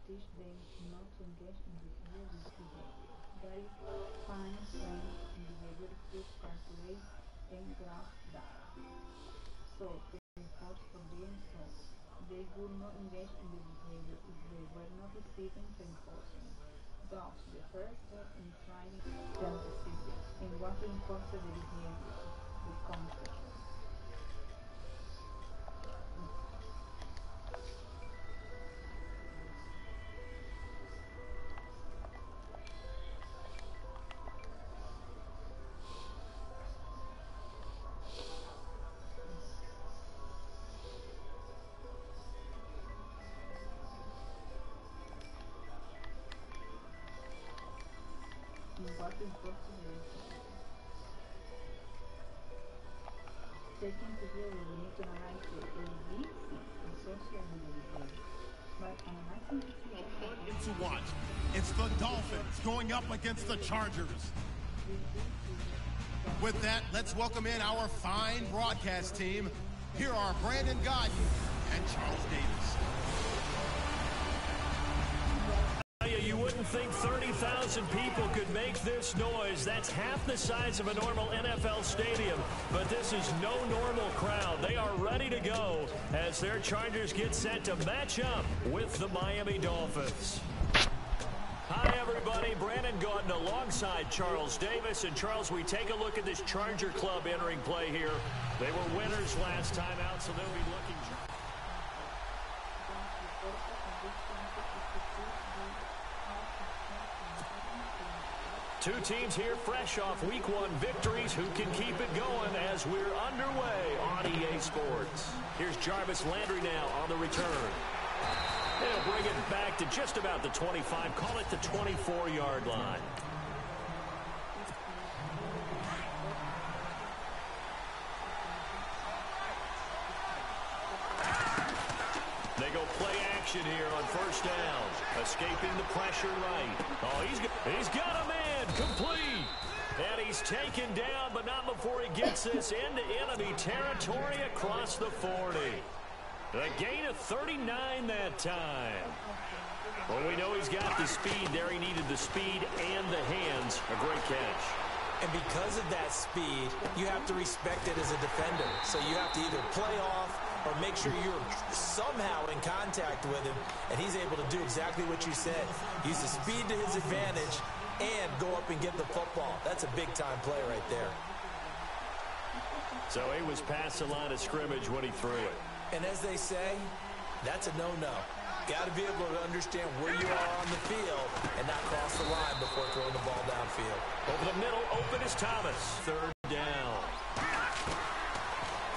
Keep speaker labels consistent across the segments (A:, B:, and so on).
A: teach them not to engage in this behavior. That is, find trends in behavior to calculate and graph data. So, reinforce for doing so. They would not engage in the behavior if they were not receiving reinforcement. Thus, the first step in training them discipline and what reinforces the behavior, the consequence. And what reinforces the behavior. Taking together, we need to analyze the ABCs associated with the behavior. But analyzing the
B: To watch. It's the Dolphins going up against the Chargers. With that, let's welcome in our fine broadcast team. Here are Brandon Godden and Charles Davis.
C: You wouldn't think 30,000 people could make this noise. That's half the size of a normal NFL stadium. But this is no normal crowd. They are ready to go as their Chargers get set to match up with the Miami Dolphins. Hi, everybody. Brandon Godden alongside Charles Davis. And, Charles, we take a look at this Charger club entering play here. They were winners last time out, so they'll be looking... Two teams here fresh off Week 1 victories who can keep it going as we're underway on EA Sports. Here's Jarvis Landry now on the return. They'll bring it back to just about the 25, call it the 24-yard line. They go play action here on first down. Escaping the pressure right. Oh, he's got a man complete. And he's taken down, but not before he gets this into enemy territory across the 40. A gain of 39 that time. Well, we know he's got the speed there. He needed the speed and the hands. A great catch.
D: And because of that speed, you have to respect it as a defender. So you have to either play off or make sure you're somehow in contact with him, and he's able to do exactly what you said. Use the speed to his advantage and go up and get the football. That's a big-time play right there.
C: So he was past the line of scrimmage when he threw it.
D: And as they say, that's a no-no. Got to be able to understand where you are on the field and not cross the line before throwing the ball downfield.
C: Over the middle, open is Thomas. Third down.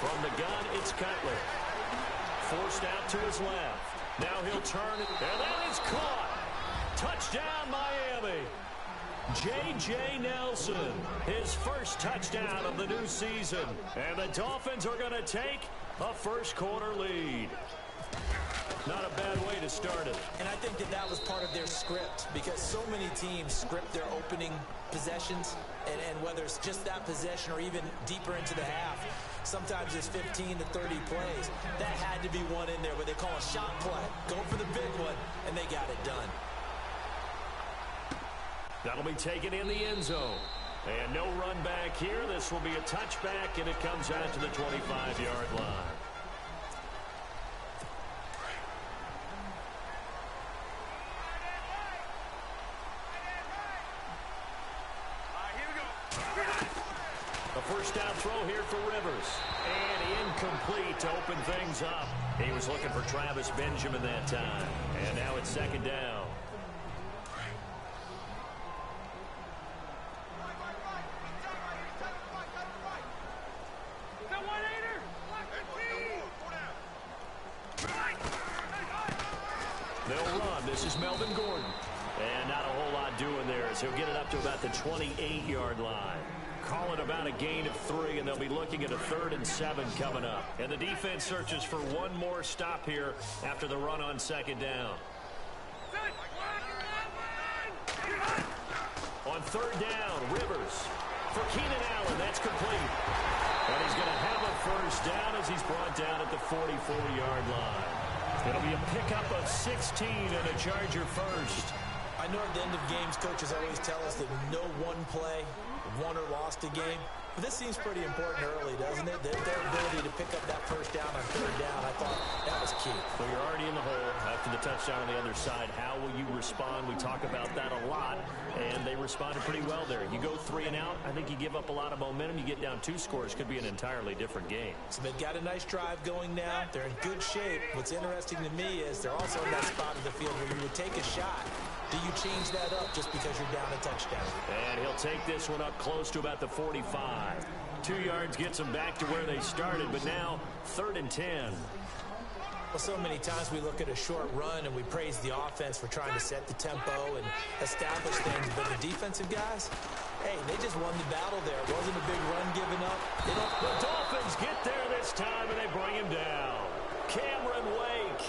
C: From the gun, it's Cutler. Forced out to his left. Now he'll turn, and that is caught. Touchdown, Miami. J.J. Nelson, his first touchdown of the new season. And the Dolphins are going to take a first-quarter lead. Not a bad way to start it.
D: And I think that was part of their script, because so many teams script their opening possessions, and whether it's just that possession or even deeper into the half, sometimes it's 15 to 30 plays. That had to be one in there where they call a shot play. Go for the big one, and they got it done.
C: That'll be taken in the end zone. And no run back here. This will be a touchback, and it comes out to the 25-yard line. A first down throw here for Rivers. And incomplete to open things up. He was looking for Travis Benjamin that time. And now it's second down. They'll run. This is Melvin Gordon. And not a whole lot doing there as he'll get it up to about the 28-yard line. Call it about a gain of 3, and they'll be looking at a 3rd and 7 coming up. And the defense searches for one more stop here after the run on second down. On third down, Rivers for Keenan Allen. That's complete. And he's going to have a first down as he's brought down at the 44-yard line. It'll be a pickup of 16 and a Charger first.
D: I know at the end of games, coaches always tell us that no one play won or lost a game. But this seems pretty important early, doesn't it? Their ability to pick up that first down on third down, I thought that was key.
C: Well, you're already in the hole after the touchdown on the other side. How will you respond? We talk about that a lot, and they responded pretty well there. You go 3 and out, I think you give up a lot of momentum. You get down 2 scores, could be an entirely different game.
D: So they've got a nice drive going now. They're in good shape. What's interesting to me is they're also in that spot of the field where you would take a shot. Do you change that up just because you're down a touchdown?
C: And he'll take this one up close to about the 45. 2 yards gets them back to where they started, but now 3rd and 10.
D: Well, so many times we look at a short run and we praise the offense for trying to set the tempo and establish things, but the defensive guys, hey, they just won the battle there. It wasn't a big run given up.
C: The Dolphins get there this time, and they bring him down. Cameron Wake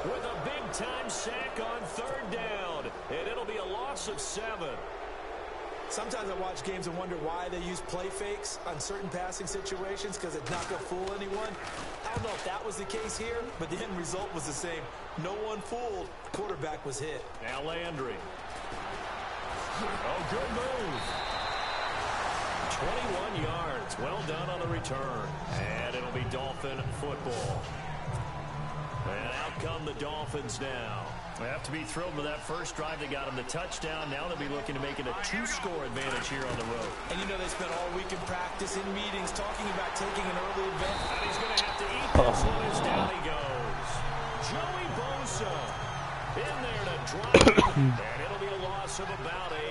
C: with a big-time sack on 3rd down, and it'll be a loss of 7.
D: Sometimes I watch games and wonder why they use play fakes on certain passing situations because it's not going to fool anyone. I don't know if that was the case here, but the end result was the same. No one fooled. Quarterback was hit.
C: Now Landry. Oh, good move. 21 yards. Well done on the return. And it'll be Dolphin football. And out come the Dolphins now. They have to be thrilled with that first drive. They got them the touchdown. Now they'll be looking to make it a 2-score advantage here on the road.
D: And you know they spent all week in practice, in meetings, talking about taking an early advantage.
C: And he's going to have to eat this one as down he goes. Joey Bosa in there to drop it. And it'll be a loss of about 8.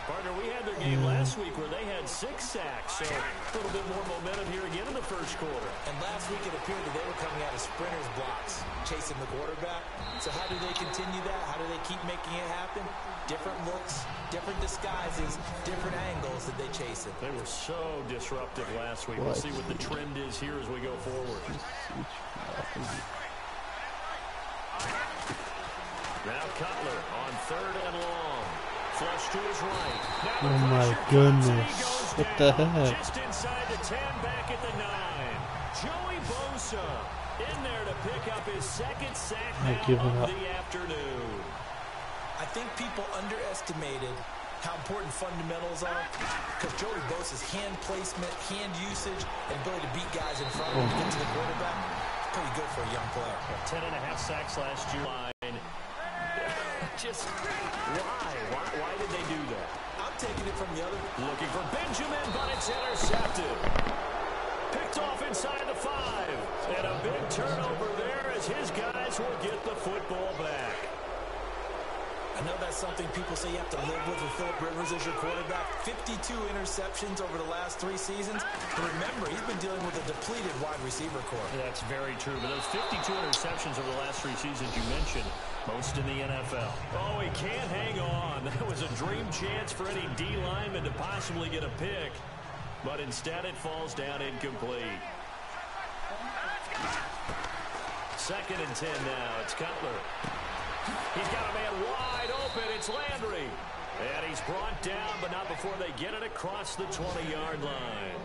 C: Partner, we had their game last week where they had 6 sacks, so a little bit more momentum here again in the first quarter.
D: And last week it appeared that they were coming out of sprinters blocks, chasing the quarterback. So how do they continue that? How do they keep making it happen? Different looks, different disguises, different angles that they chase it.
C: They were so disruptive last week. We'll see what the trend is here as we go forward. Now Cutler on 3rd and long. Flush to his right.
E: Oh my goodness. What the heck?
C: Just inside the 10, back at the 9. Joey Bosa in there to pick up his 2nd sack now of the afternoon.
D: I think people underestimated how important fundamentals are because Joey Bosa's hand placement, hand usage, and ability to beat guys in front of him to get to the quarterback, pretty good for a young player.
C: 10.5 sacks last year. Just why did they do that?
D: I'm taking it from the other.
C: Looking for Benjamin, but it's intercepted. Picked off inside the 5. And a big turnover there as his guys will get the football back.
D: I know that's something people say you have to live with Phillip Rivers as your quarterback. 52 interceptions over the last 3 seasons. But remember, he's been dealing with a depleted wide receiver core.
C: That's very true. But those 52 interceptions over the last 3 seasons you mentioned, most in the NFL. Oh, he can't hang on. That was a dream chance for any D lineman to possibly get a pick. But instead it falls down incomplete. 2nd and 10 now. It's Cutler. He's got a man wide open. It's Landry. And he's brought down, but not before they get it across the 20-yard line.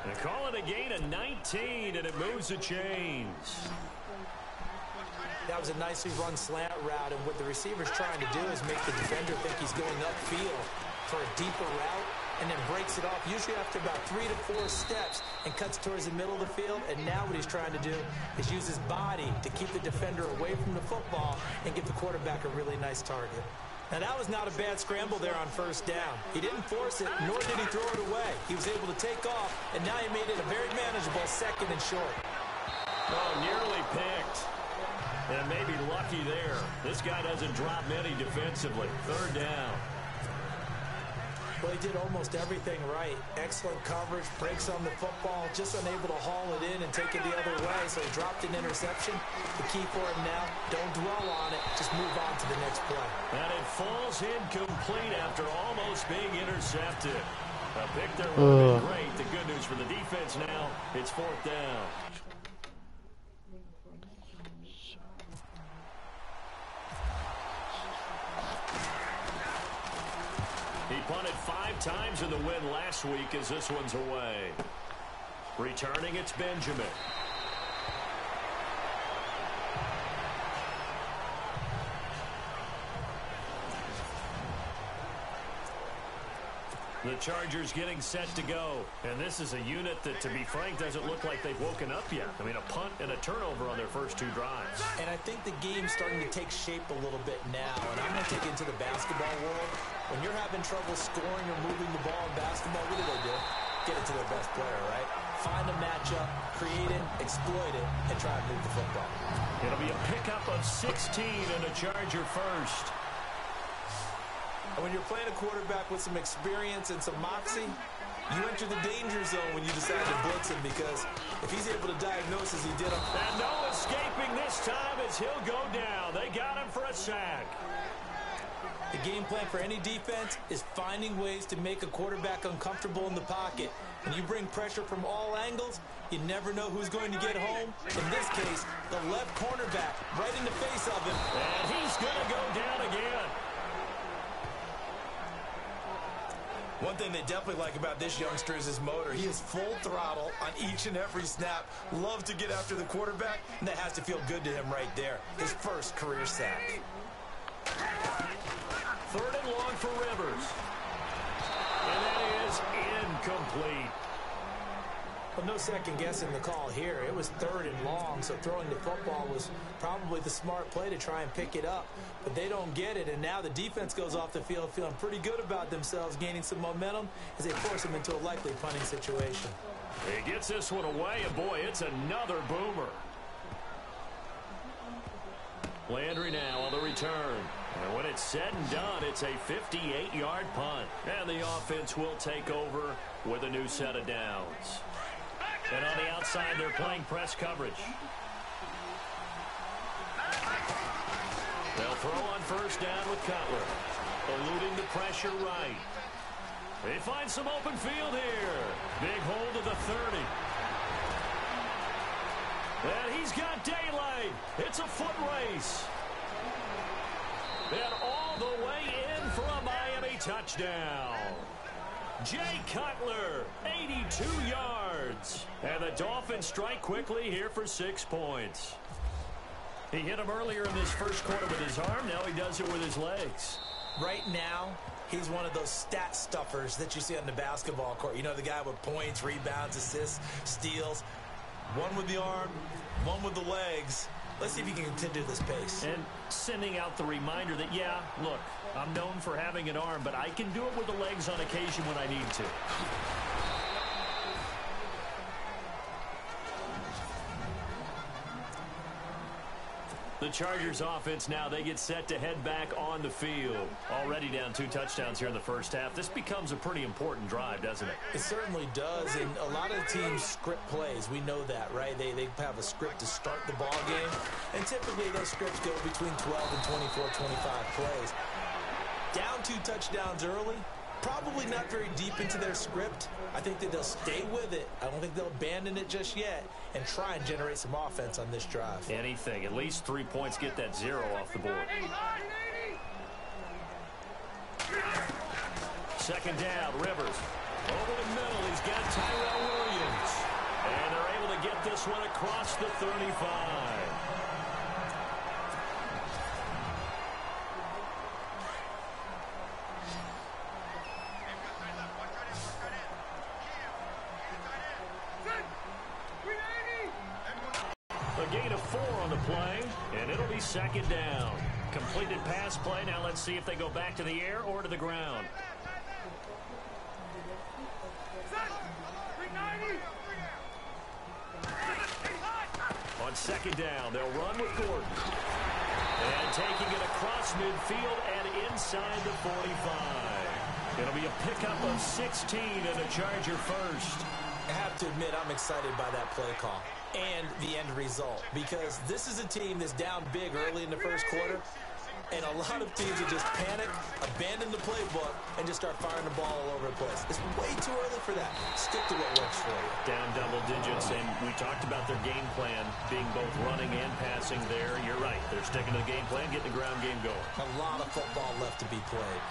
C: They call it a gain of 19, and it moves the chains.
D: That was a nicely run slant route, and what the receiver's trying to do is make the defender think he's going upfield for a deeper route, and then breaks it off, usually after about 3 to 4 steps, and cuts towards the middle of the field. And now what he's trying to do is use his body to keep the defender away from the football and give the quarterback a really nice target. Now, that was not a bad scramble there on 1st down. He didn't force it, nor did he throw it away. He was able to take off, and now he made it a very manageable 2nd and short.
C: Oh, nearly picked. And maybe lucky there. This guy doesn't drop many defensively. 3rd down.
D: Well, he did almost everything right. Excellent coverage, breaks on the football, just unable to haul it in and take it the other way, so he dropped an interception. The key for him now, don't dwell on it, just move on to the next play.
C: And it falls incomplete after almost being intercepted. A pick there would have been great. The good news for the defense now, it's 4th down. He punted 5 times in the win last week as this one's away. Returning, it's Benjamin. The Chargers getting set to go. And this is a unit that, to be frank, doesn't look like they've woken up yet. I mean, a punt and a turnover on their first 2 drives.
D: And I think the game's starting to take shape a little bit now. And I'm going to take it into the basketball world. When you're having trouble scoring or moving the ball in basketball, what do? Get it to their best player, right? Find a matchup, create it, exploit it, and try to move the football.
C: It'll be a pickup of 16 and a Charger first.
D: And when you're playing a quarterback with some experience and some moxie, you enter the danger zone when you decide to blitz him, because if he's able to diagnose as he did him.
C: And no escaping this time as he'll go down. They got him for a sack.
D: The game plan for any defense is finding ways to make a quarterback uncomfortable in the pocket. When you bring pressure from all angles, you never know who's going to get home. In this case, the left cornerback right in the face of him.
C: And he's going to go down again.
D: One thing they definitely like about this youngster is his motor. He is full throttle on each and every snap. Loves to get after the quarterback, and that has to feel good to him right there. His first career sack.
C: 3rd and long for Rivers. And that is incomplete.
D: Well, no second guessing the call here. It was 3rd and long, so throwing the football was probably the smart play to try and pick it up. But they don't get it, and now the defense goes off the field feeling pretty good about themselves, gaining some momentum as they force them into a likely punting situation.
C: He gets this one away, and boy, it's another boomer. Landry now on the return. And when it's said and done, it's a 58-yard punt. And the offense will take over with a new set of downs. And on the outside, they're playing press coverage. They'll throw on 1st down with Cutler. Eluding the pressure right. They find some open field here. Big hold of the 30. And he's got daylight. It's a foot race. And all the way in for a Miami touchdown. Jay Cutler, 82 yards. And the Dolphins strike quickly here for 6 points. He hit him earlier in this first quarter with his arm. Now he does it with his legs.
D: Right now, he's one of those stat stuffers that you see on the basketball court. You know, the guy with points, rebounds, assists, steals. One with the arm, one with the legs. Let's see if he can continue this pace.
C: And sending out the reminder that, yeah, look, I'm known for having an arm, but I can do it with the legs on occasion when I need to. The Chargers offense now, they get set to head back on the field. Already down 2 touchdowns here in the first half. This becomes a pretty important drive, doesn't it?
D: It certainly does, and a lot of the teams script plays. We know that, right? They have a script to start the ball game, and typically those scripts go between 12 and 24, 25 plays. Down 2 touchdowns early, probably not very deep into their script. I think that they'll stay with it. I don't think they'll abandon it just yet and try and generate some offense on this drive.
C: Anything. At least 3 points, get that 0 off the board. 2nd down, Rivers. Over the middle, he's got Tyrell Williams. And they're able to get this one across the 35. A gain of 4 on the play, and it'll be 2nd down. Completed pass play. Now let's see if they go back to the air or to the ground. On 2nd down, they'll run with Gordon. And taking it across midfield and inside the 45. It'll be a pickup of 16 and a Charger first.
D: I have to admit, I'm excited by that play call and the end result, because this is a team that's down big early in the first quarter, and a lot of teams will just panic, abandon the playbook, and just start firing the ball all over the place. It's way too early for that. Stick to what works for you.
C: Down double digits, and we talked about their game plan being both running and passing there. You're right. They're sticking to the game plan, getting the ground game going.
D: A lot of football left to be played.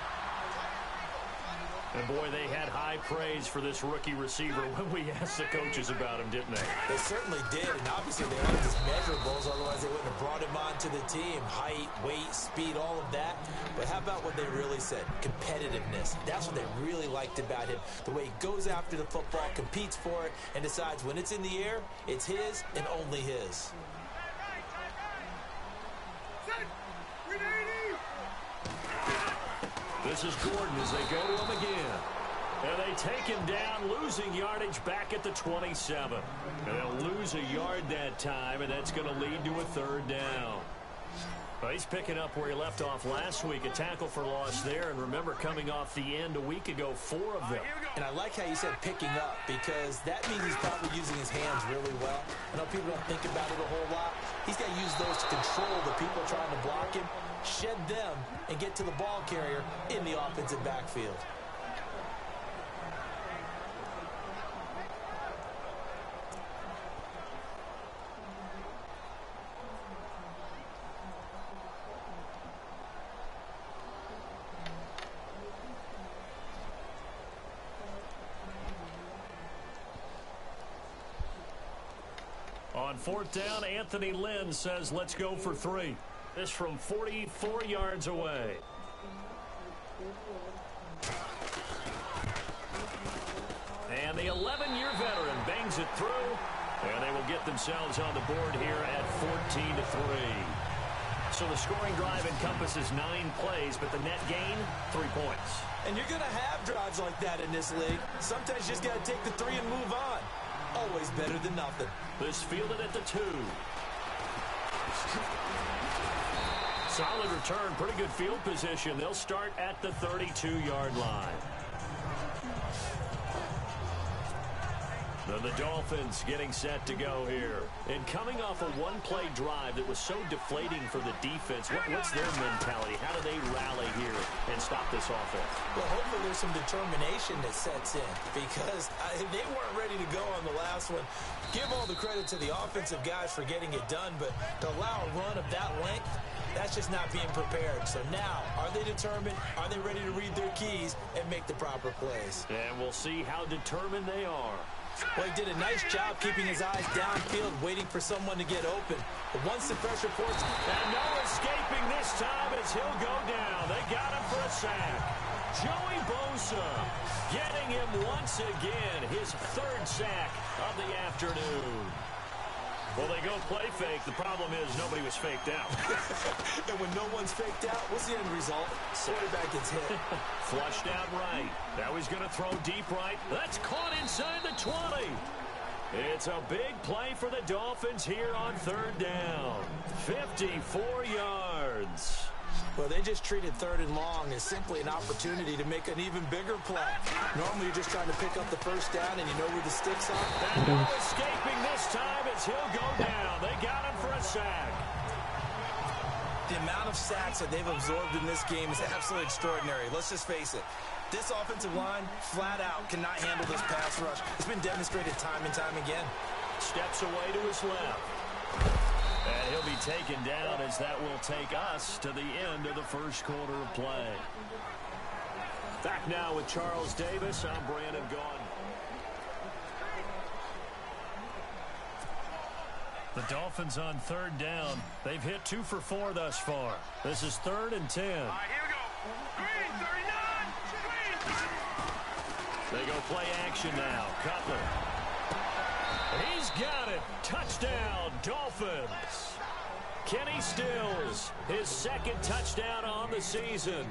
C: And, boy, they had high praise for this rookie receiver when we asked the coaches about him, didn't they?
D: They certainly did, and obviously they had his measurables, otherwise they wouldn't have brought him onto the team. Height, weight, speed, all of that. But how about what they really said? Competitiveness. That's what they really liked about him. The way he goes after the football, competes for it, and decides when it's in the air, it's his and only his.
C: This is Gordon as they go to him again. And they take him down, losing yardage back at the 27. And they'll lose a yard that time, and that's going to lead to a third down. Well, he's picking up where he left off last week. A tackle for loss there. And remember, coming off the end a week ago, 4 of them.
D: And I like how you said picking up, because that means he's probably using his hands really well. I know people don't think about it a whole lot. He's got to use those to control the people trying to block him, shed them, and get to the ball carrier in the offensive backfield.
C: On 4th down, Anthony Lynn says, let's go for 3. This from 44 yards away. And the 11-year veteran bangs it through, and they will get themselves on the board here at 14-3. So the scoring drive encompasses 9 plays, but the net gain, 3 points.
D: And you're going to have drives like that in this league. Sometimes you just got to take the 3 and move on. Always better than nothing.
C: This fielded at the 2. Solid return, pretty good field position. They'll start at the 32-yard line. Then the Dolphins getting set to go here. And coming off a one-play drive that was so deflating for the defense, what's their mentality? How do they rally here and stop this offense?
D: Well, hopefully there's some determination that sets in, because they weren't ready to go on the last one. Give all the credit to the offensive guys for getting it done, but to allow a run of that length, that's just not being prepared. So now, are they determined? Are they ready to read their keys and make the proper plays?
C: And we'll see how determined they are.
D: Well, he did a nice job keeping his eyes downfield, waiting for someone to get open. But once the pressure force...
C: And no escaping this time as he'll go down. They got him for a sack. Joey Bosa getting him once again, his 3rd sack of the afternoon. Well, they go play fake. The problem is nobody was faked out.
D: And when no one's faked out, what's the end result? Quarterback gets hit.
C: Flushed out right. Now he's going to throw deep right. That's caught inside the 20. It's a big play for the Dolphins here on 3rd down. 54 yards.
D: Well, they just treated 3rd and long as simply an opportunity to make an even bigger play. Normally, you're just trying to pick up the 1st down, and you know where the sticks are.
C: And no escaping this time as he'll go down. They got him for a sack.
D: The amount of sacks that they've absorbed in this game is absolutely extraordinary. Let's just face it. This offensive line, flat out, cannot handle this pass rush. It's been demonstrated time and time again.
C: Steps away to his left. And he'll be taken down as that will take us to the end of the 1st quarter of play. Back now with Charles Davis. I'm Brandon Gaudin. The Dolphins on 3rd down. They've hit 2 for 4 thus far. This is 3rd and 10.
F: All right, here we go. Green, 39.
C: They go play action now. Cutler. He's got it. Touchdown, Dolphins. Kenny Stills, his 2nd touchdown on the season.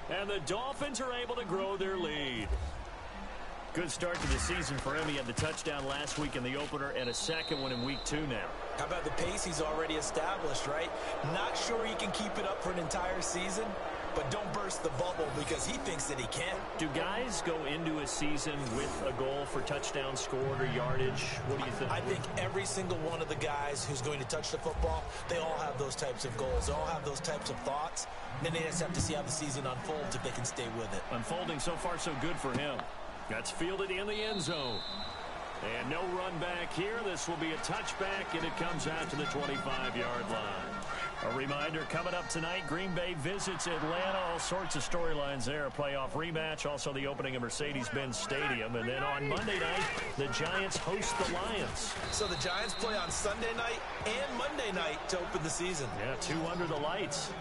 C: And the Dolphins are able to grow their lead. Good start to the season for him. He had the touchdown last week in the opener and a 2nd one in week 2 now.
D: How about the pace he's already established, right? Not sure he can keep it up for an entire season, but don't burst the bubble because he thinks that he can.
C: Do guys go into a season with a goal for touchdown scored or yardage? What do you think?
D: I think every single one of the guys who's going to touch the football, they all have those types of goals. They all have those types of thoughts. Then they just have to see how the season unfolds if they can stay with it.
C: Unfolding so far so good for him. That's fielded in the end zone. And no run back here. This will be a touchback, and it comes out to the 25-yard line. A reminder, coming up tonight, Green Bay visits Atlanta. All sorts of storylines there. A playoff rematch, also the opening of Mercedes-Benz Stadium. And then on Monday night, the Giants host the Lions.
D: So the Giants play on Sunday night and Monday night to open the season.
C: Yeah, 2 under the lights.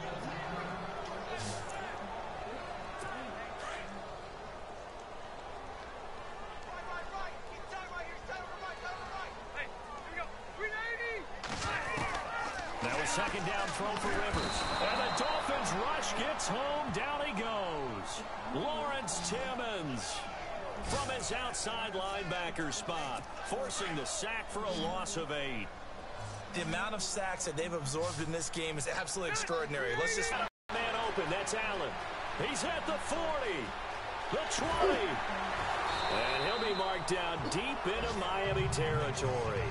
C: Second down throw for Rivers. And the Dolphins rush gets home. Down he goes. Lawrence Timmons from his outside linebacker spot, forcing the sack for a loss of 8.
D: The amount of sacks that they've absorbed in this game is absolutely extraordinary. Let's just...
C: Man open. That's Allen. He's at the 40. The 20. And he'll be marked down deep into Miami territory.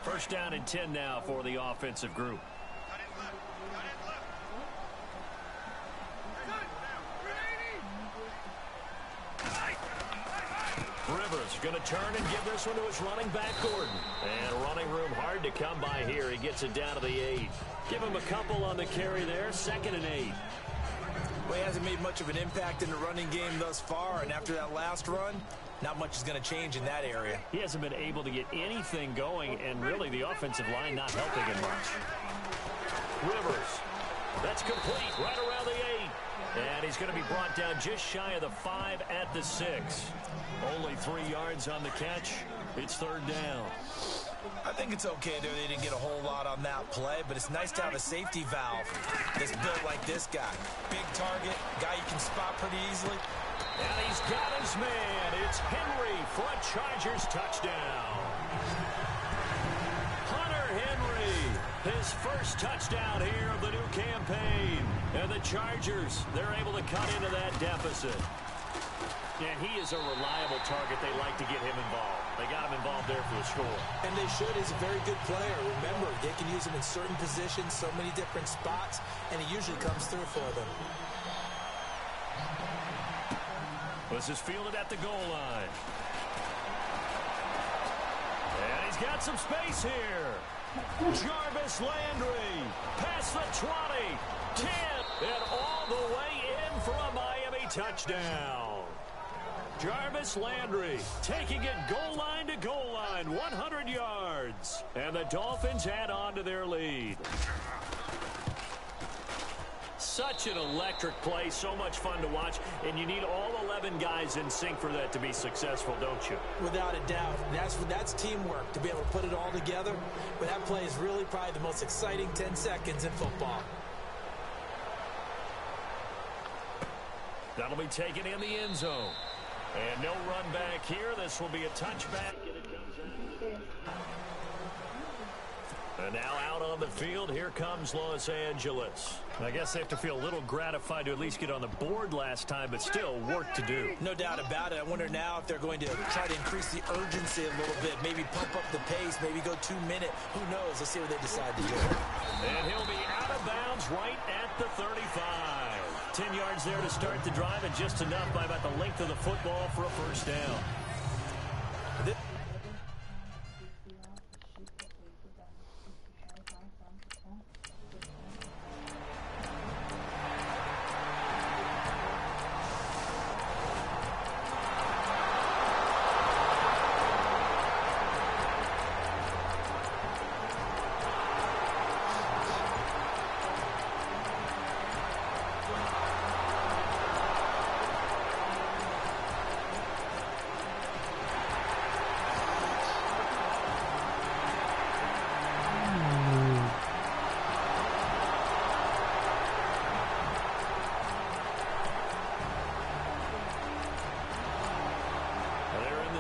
C: First down and 10 now for the offensive group. Rivers going to turn and give this one to his running back, Gordon. And running room hard to come by here. He gets it down to the 8. Give him a couple on the carry there. 2nd and 8.
D: Well, he hasn't made much of an impact in the running game thus far, and after that last run, not much is going to change in that area.
C: He hasn't been able to get anything going, and really the offensive line not helping him much. Rivers. That's complete right around the 8. And he's going to be brought down just shy of the 5 at the 6. Only 3 yards on the catch. It's 3rd down.
D: I think it's okay there. They didn't get a whole lot on that play, but it's nice to have a safety valve that's built like this guy. Big target, guy you can spot pretty easily.
C: And he's got his man. It's Henry for a Chargers touchdown. Hunter Henry, his first touchdown here of the new campaign. And the Chargers, they're able to cut into that deficit. And he is a reliable target. They like to get him involved. They got him involved there for the score.
D: And they should. He's a very good player. Remember, they can use him in certain positions, so many different spots, and he usually comes through for them.
C: This is fielded at the goal line. And he's got some space here. Jarvis Landry past the 20, 10, and all the way in for a Miami touchdown. Jarvis Landry taking it goal line to goal line, 100 yards. And the Dolphins add on to their lead. Such an electric play, so much fun to watch, and you need all 11 guys in sync for that to be successful, don't you?
D: Without a doubt. That's teamwork, to be able to put it all together. But that play is really probably the most exciting 10 seconds in football.
C: That'll be taken in the end zone. And no run back here. This will be a touchback. And now out on the field, here comes Los Angeles. I guess they have to feel a little gratified to at least get on the board last time, but still work to do.
D: No doubt about it. I wonder now if they're going to try to increase the urgency a little bit, maybe pump up the pace, maybe go 2 minute. Who knows? Let's see what they decide to do.
C: And he'll be out of bounds right at the 35. 10 yards there to start the drive, and just enough by about the length of the football for a first down.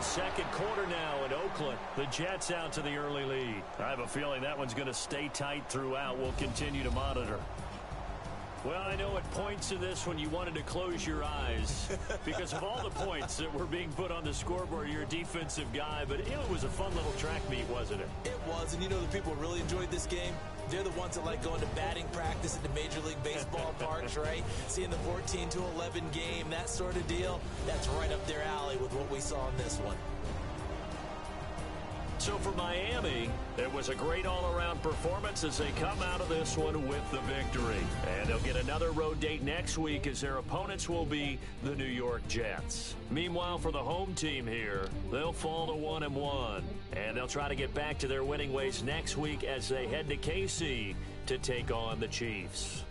C: Second quarter now in Oakland. The Jets out to the early lead. I have a feeling that one's going to stay tight throughout. We'll continue to monitor. Well, I know at points in this one you wanted to close your eyes because of all the points that were being put on the scoreboard. You're a defensive guy, but it was a fun little track meet, wasn't it?
D: It was, and you know the people who really enjoyed this game? They're the ones that like going to batting practice at the Major League Baseball parks, right? Seeing the 14-11 game, that sort of deal, that's right up their alley with what we saw in this one.
C: So for Miami, it was a great all-around performance as they come out of this one with the victory. And they'll get another road date next week as their opponents will be the New York Jets. Meanwhile, for the home team here, they'll fall to 1-1. And they'll try to get back to their winning ways next week as they head to KC to take on the Chiefs.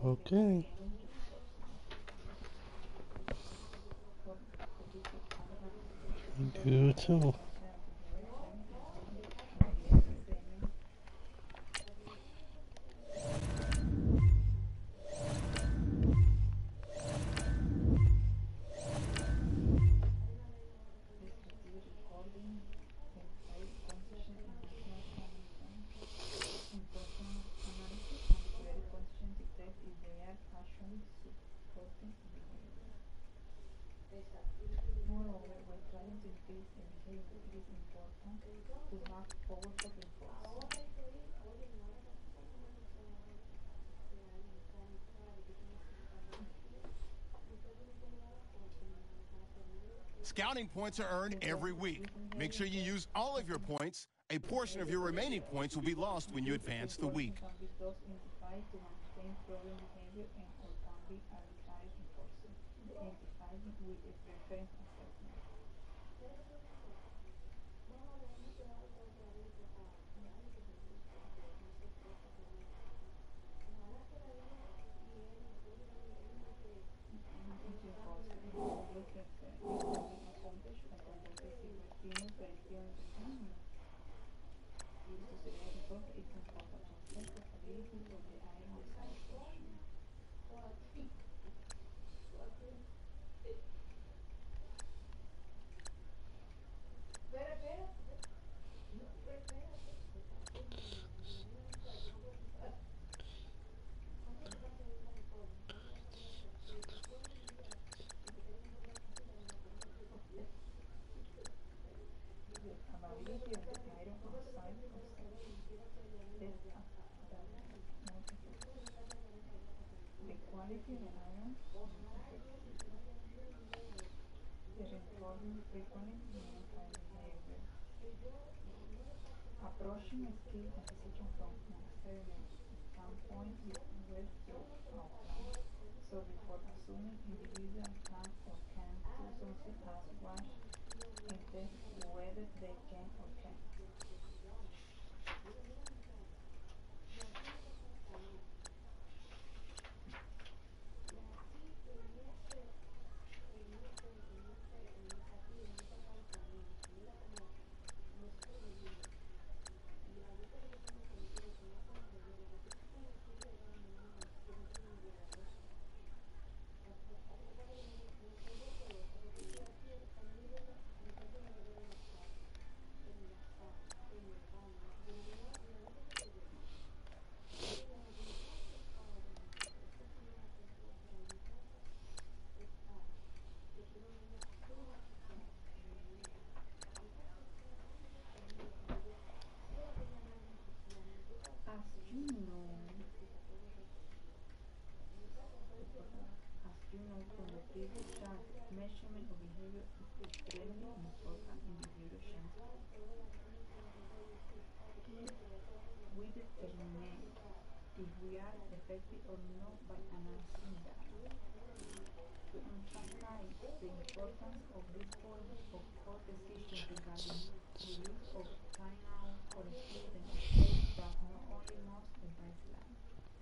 E: Okay. You do too.
A: Moreover, when trying to increase the behavior, it is important to have powerful reinforcement.
B: Scouting points are earned every week. Make sure you use all of your points. A portion of your remaining points will be lost when you advance the week.
A: Can be cross-identified to maintain program behavior and or can be arbitrary enforcement, identified with a preference assessment. It can cause a transfer stability of the iron inside portion. The availability of the iron outside consumption. This the quality of the iron the reinforcement frequently modified behavior. Approaching a skill acquisition from an experiment standpoint is well through outline. So before assuming individual can or can't do something as watch and test whether they can or can't. As you know, from the previous chart, measurement of behavior is extremely important in behavior science. We determine if we are effective or not by analyzing data. To emphasize the importance of this point of core decisions regarding the use of timeout or student states that not only must the baseline.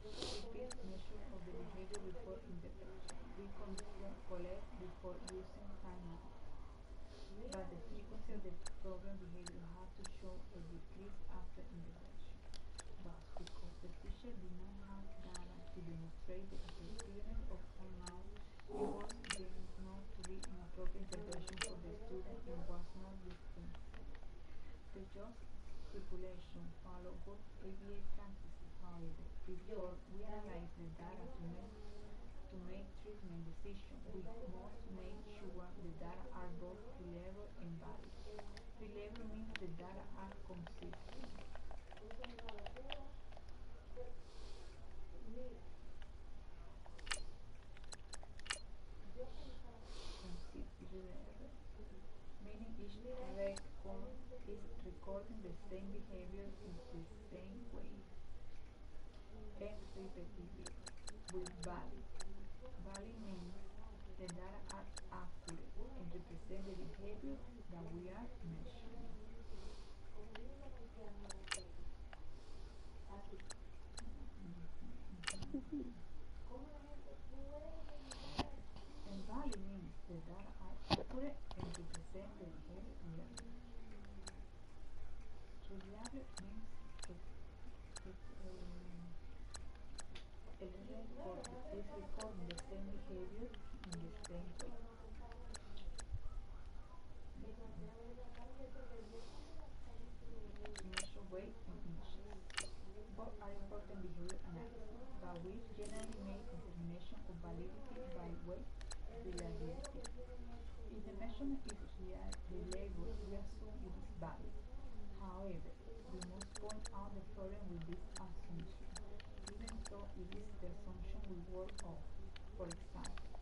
A: Repeat measure of the behavior before intervention. We collect before using timeout. But the frequency of the program behavior has to show a decrease after intervention. Thus, because the teacher did not have data to demonstrate the effectiveness of timeout, it was there is no proper intervention for the student and was not dispensed. The just stipulation followed good ABA practices, however. Before we analyze the data to make treatment decisions, we must make sure the data are both reliable and valid. Reliable means the data are consistent. Reliable, meaning each record is recording the same behavior in the same way and repeatedly. With valid. Valid means the data are accurate and represent the behavior that we are measuring. And valid means the data are accurate and represent the behavior we are measuring. Reliable means el record is recording the same behavior in the same way. Measure weight and inches. Both are important behavior analysis, but we generally make determination of validity by weight reliability. If the measurement is reliable, we assume it is valid. However, we must point out the problem with this assumption, even though it is the assumption we work off. For example,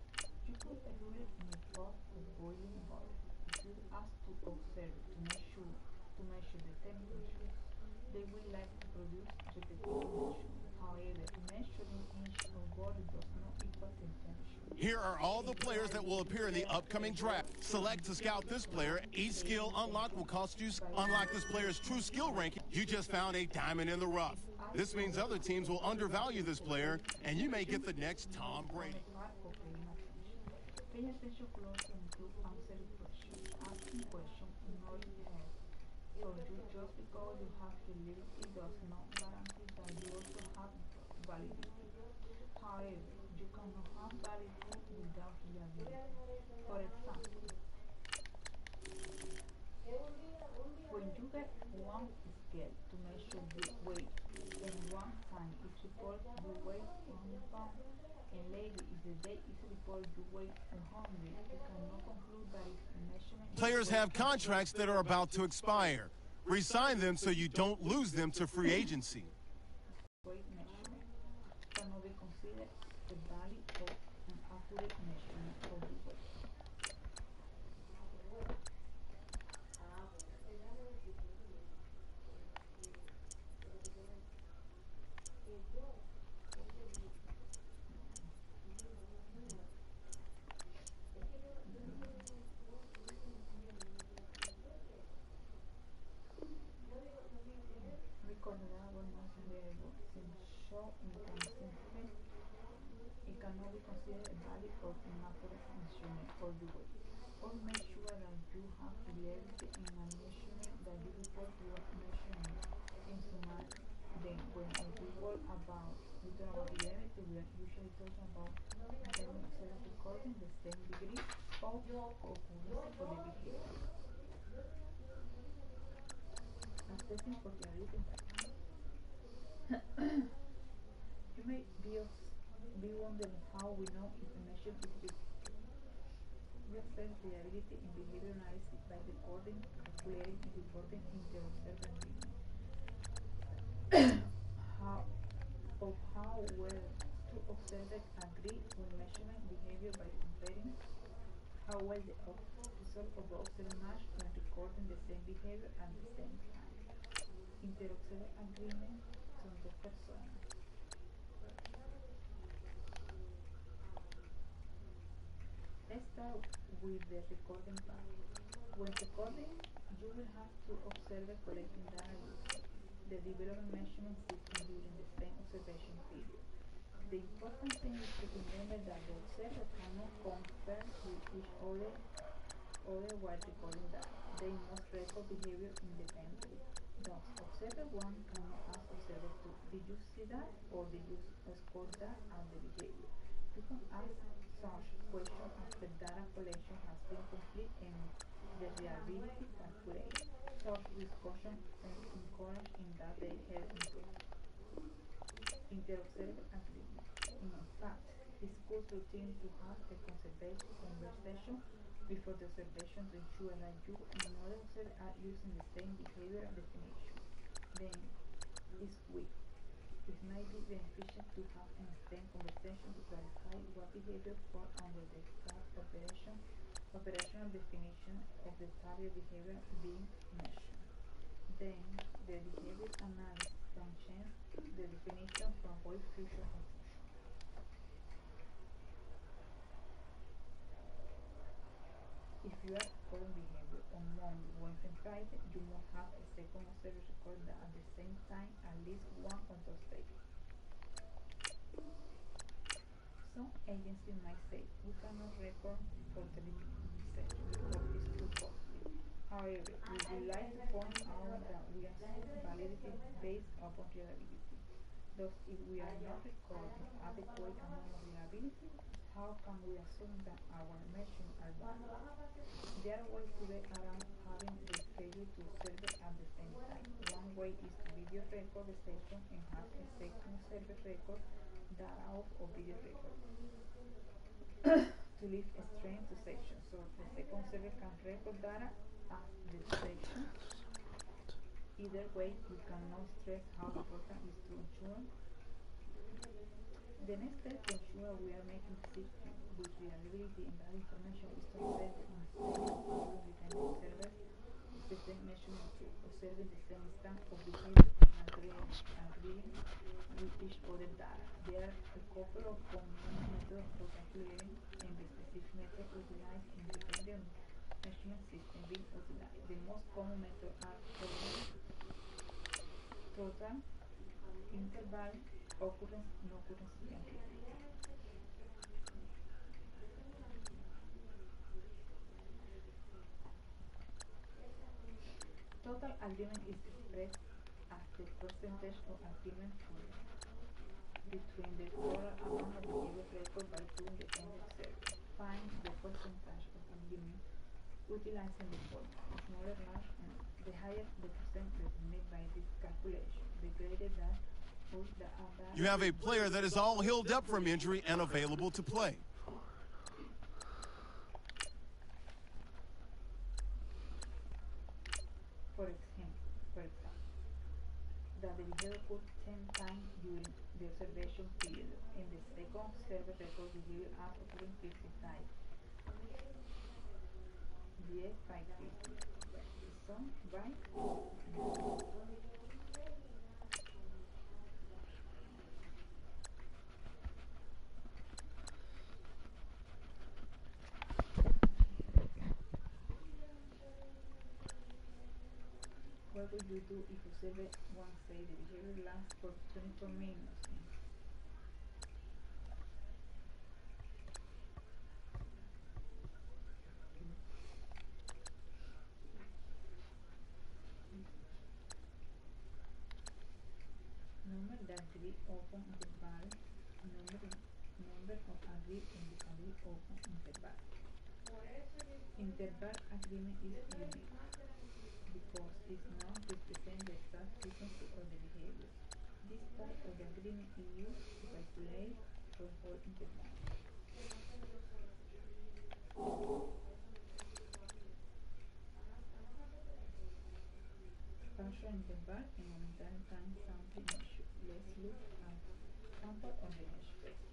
A: you put a ruler in a pot of boiling water. If you ask to observe to measure the temperature, they will likely produce repetitive measurement. However, measuring inch of water does not equal temperature.
B: Here are all the players that will appear in the upcoming draft. Select to scout this player. Each skill unlocked will cost you. Unlock this player's true skill ranking. You just found a diamond in the rough. This means other teams will undervalue this player, and you may get the next Tom Brady.
A: Pay attention closely and include answering questions. Asking questions and nodding head for you just because you have reliability does not guarantee that you also have validity. However, you cannot have validity without reliability. For example, when you get one scale to measure your weight and one time it reports you weigh 100 pounds, and later if the day is reported you weigh 100, you cannot conclude that it's a measurement.
B: Players have contracts that are about to expire. Resign them so you don't lose them to free agency.
A: Weight measurement cannot be considered a valid or an accurate measurement of the weight. Recordable not variable since show inconsistently, it cannot be considered a valid or inaccurate measurement of the weight. Or make sure that you have reliability in a measurement that you report you are measuring in summary. Then, when we talk about reliability, we are usually talking about determining observed recording the same degree of accuracy for the behavior. Assessing for reliability in practice. You may be wondering how we know if a measure is real. We assess reliability in behavior analysis by recording, calculating, and reporting inter-observer agreement. How well two observers agree when measuring behavior by comparing how well the result of both observers match when recording the same behavior at the same time. Inter-observer agreement son dos personas. Let's start with the recording part. When recording, you will have two observers collecting data using the development measurement system during the same observation period. The important thing is to remember that the observer cannot confer with each other while recording data. They must record behavior independently. Thus, observer 1 cannot ask observer 2, did you see that or did you score that as the behavior? You can ask such questions after data collection has been complete and the reliability calculated. Such discussion encourage in that they help improve inter-observer agreement. In fact, it's good routine to have a conservation conversation before the observation to ensure that you and another observer are using the same behavioral definition. Then, it's weak. It might be beneficial to have an extended conversation to clarify what behavior fall under the exact operational definition of the target behavior being measured. Then, the behavior analysis can change the definition to avoid future confusion. If you are recording behavior on Monday, Wednesday, and Friday, you must have a second observer record that at the same time at least one of those days. Some agencies might say we cannot record for television because it's too costly. However, we would like to point out that we assume validity based upon reliability. Thus, if we are not recording adequate amount of reliability, how can we assume that our measurements are valid? There are ways to get around having the schedule to server at the same time. One way is to video record the session and have a second server record data of video record to leave a stream to session so the second server can record data as the session. Either way, we cannot stress how important it is to ensure. The next step to ensure we are making decisions with reliability and that information is to observe instead of using independent observers the same measurement tool, observing the same instance of behavior and agreeing with each other data. There are a couple of common methods for calculating and the specific method utilized independent measurement system being utilized. The most common methods are total, interval, occurrence, non-occurrence, and agreement. Total agreement is expressed as the percentage of agreement between the total amount of behavior record by two independent observers. Find the percentage of agreement utilizing the formula smaller large and the higher the percent determined by this calculation, the greater that
B: you have a player that is all healed up from injury and available to play.
A: For example, that the behavior occurred 10 times during the observation period, and the second observer record behavior as occurring 50 times. Yes, by 50. So, right? What would you do if observer one say the behavior lasts for 24 minutes? Number that agree open interval, number of agree and disagree open interval. Interval agreement is unique because it not represents the exact frequency of the behavior. This type of agreement is used to calculate threshold interval. Partial interval and momentary time sampling measure. Let's look at sample on the measure first.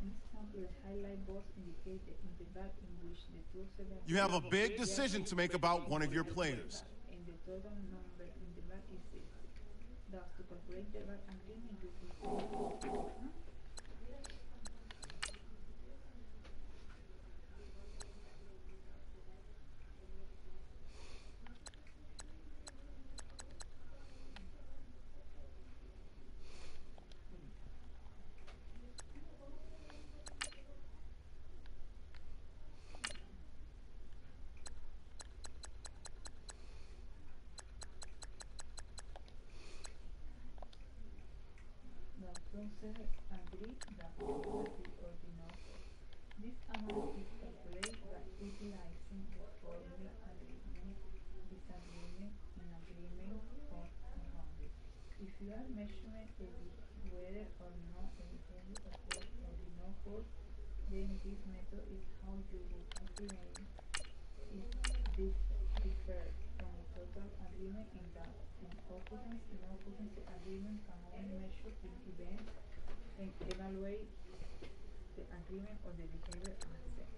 A: In this sample, the highlight bars indicate the interval in which the two observers.
B: You have a big decision to make about one of your players.
A: And the total number interval is 60. Thus, to calculate interval agreement, you will say. observers agree that the ordinary. This amount is calculated by utilizing the formula agreement, disagreement, and agreement of 100. If you are measuring whether or not a behavior occurs or did not occur, then this method is how you will calculate it. This differs from a total agreement in that in occupancy, non-occupancy agreement can only measure the event and evaluate the agreement or the behavior asset,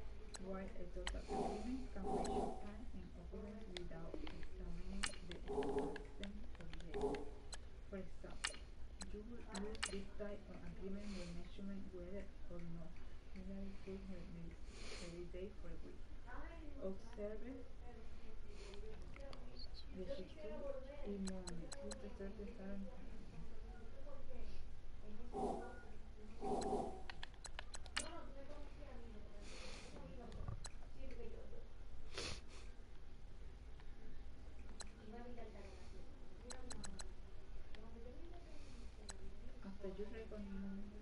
A: while a total agreement can measure time and occupancy without examining the extent of behavior. For example, you will use this type of agreement when measuring whether or not Hillary took her medicine every day for a week. Observe the Chicago Monday, Tuesday, Thursday, Saturday. After you recognize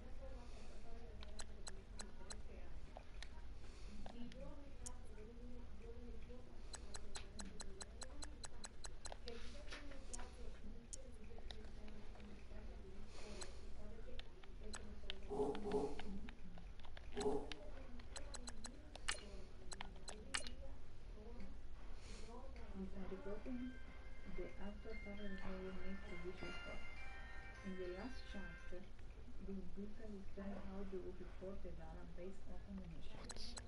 A: developing the actual pattern behavior needs to be recorded. In the last chapter, we briefly described how you will report the data based upon the measurement.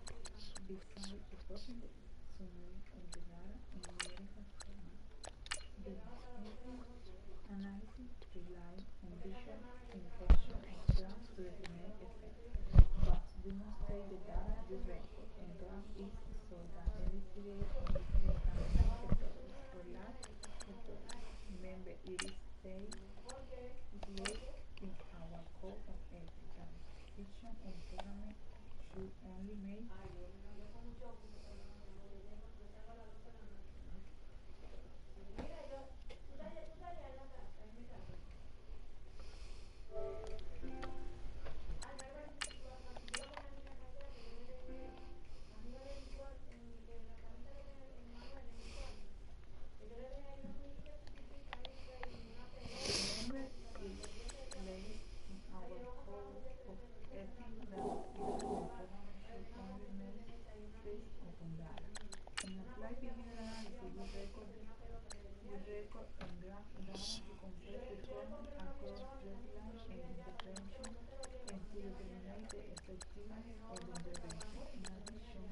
A: Besides reporting the summary of the data in numerical format, the analysis relies on visual inspection of graphs to determine effect. But do not state the data you record and graph is so that investigator or behavior can find the progress or lack of progress. Remember, it is laid in our code of ethics that decision on programming should only make record and graph data to compare performance across deadline and intervention and to determine the effectiveness of the intervention. In addition,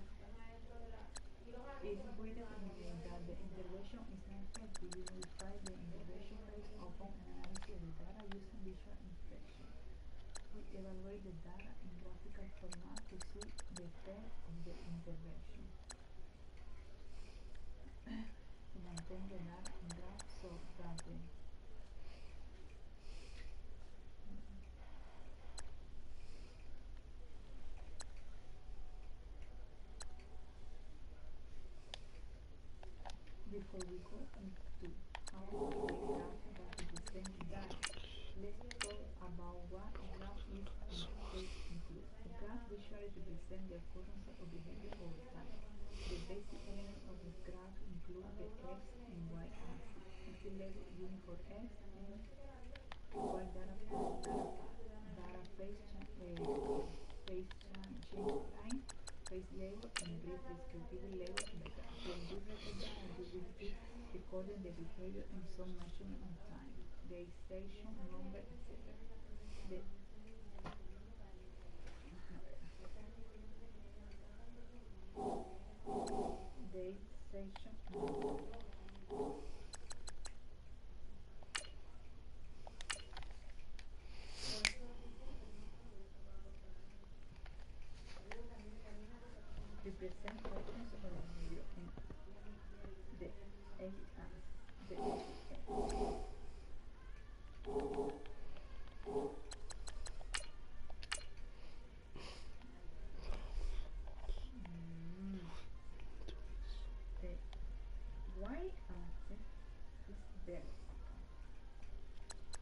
A: if we determine that the intervention is not effective, we modify the intervention based upon an analysis of the data using visual inspection. We evaluate the data in graphical format to see the effect of the intervention. To maintain the data in graph so that the before we go into how to create graphs that represent the data, let's talk about what a graph is and what it includes. A graph visually represents the occurrence of behavior over time. The basic elements of the graph include the x and y axis. This is labeled unit for x and y data path, data phase change line, phase label, and brief descriptive label of the graph. When you record data, you will be recording the behavior and some measurement on time, date, station, number, etc. The date, station, number. Represent options of behavior and the x-axis. The y-axis is vertical.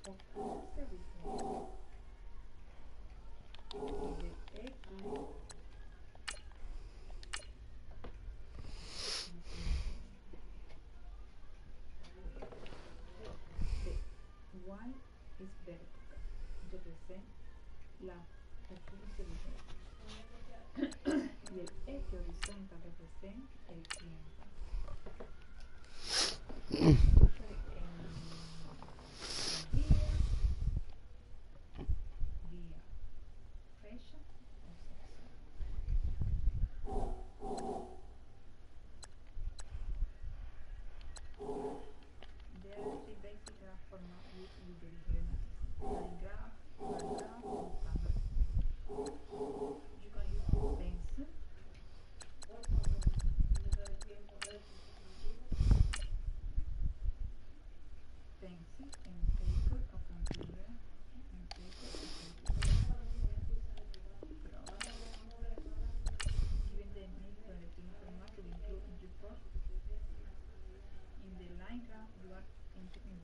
A: Occurs the behavior is vertical, represent la utilización. Y el eje horizontal representa el tiempo. Día, fecha o sección. There are three basic graph formats used with the beginner. Line graph, bar graph, and standard. You can use pencil, and paper or computer, and paper or computer. Given the need for electronic format to be included in report, in the line graph you are entering